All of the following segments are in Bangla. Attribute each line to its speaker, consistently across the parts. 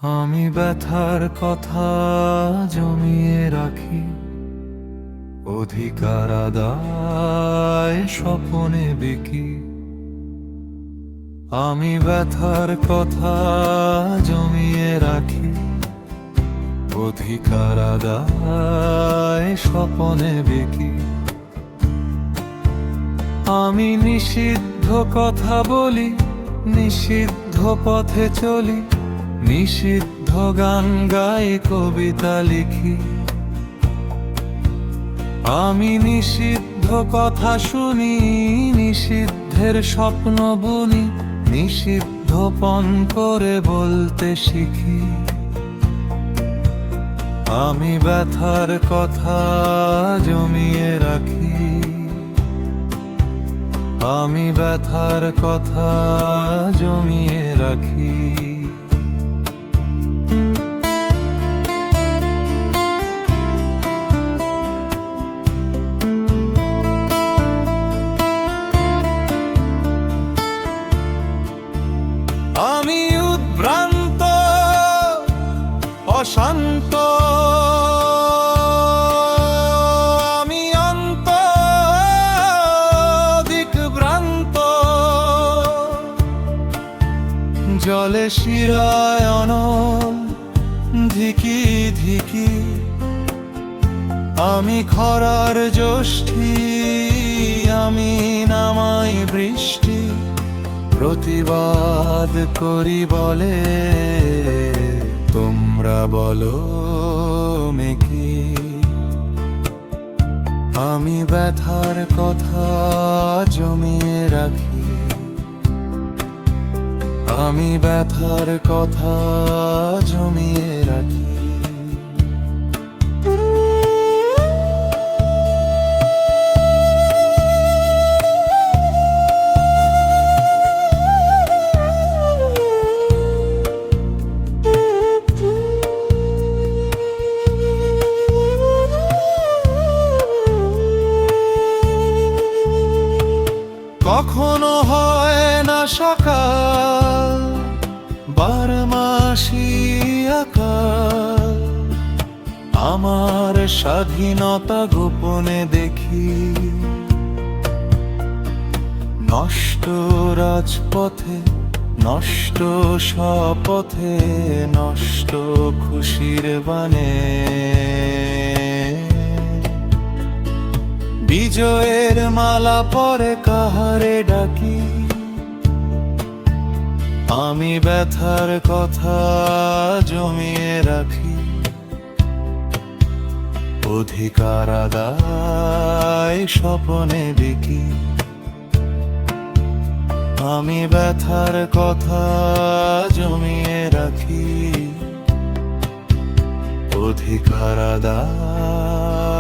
Speaker 1: আমি ব্যথার কথা জমিয়ে রাখি, অধিকার আদায় স্বপনে বিকি। আমি ব্যথার কথা জমিয়ে রাখি, অধিকার আদায় স্বপনে বিকি। আমি নিষিদ্ধ কথা বলি, নিষিদ্ধ পথে চলি, নিষিদ্ধ গান গাই, কবিতা লিখি। আমি নিষিদ্ধ কথা শুনি, নিষিদ্ধের স্বপ্ন বুনি, নিষিদ্ধ পণ করে বলতে শিখি। আমি ব্যথার কথা জমিয়ে রাখি, আমি ব্যথার কথা জমিয়ে রাখি। আমি উদ্ভ্রান্ত অশান্ত, আমি দিকভ্রান্ত। জলে শিরায় অনল ধিকি ধিকি, আমি খরার জ্যোষ্ঠী, আমি নামাই বৃষ্টি। প্রতিবাদ করি বলে তোমরা বলো মেকি। আমি ব্যথার কথা জমিয়ে রাখি, আমি ব্যথার কথা জমিয়ে রাখি। কখনো হয় না সকাল, 12 মাসি আকাল। আমার স্বাধীনতা গোপনে দেখি, নষ্ট রাজপথে, নষ্ট শপথে, নষ্ট খুশির বানে। বিজয়ের মালা পরে কাহারে ডাকি, আমি ব্যথার কথা জমিয়ে রাখি। অধিকার আদায় স্বপনে বিকি, আমি ব্যথার কথা জমিয়ে রাখি। অধিকার আদায়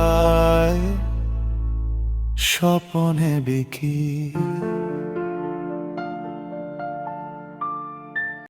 Speaker 1: স্বপনে বিকি।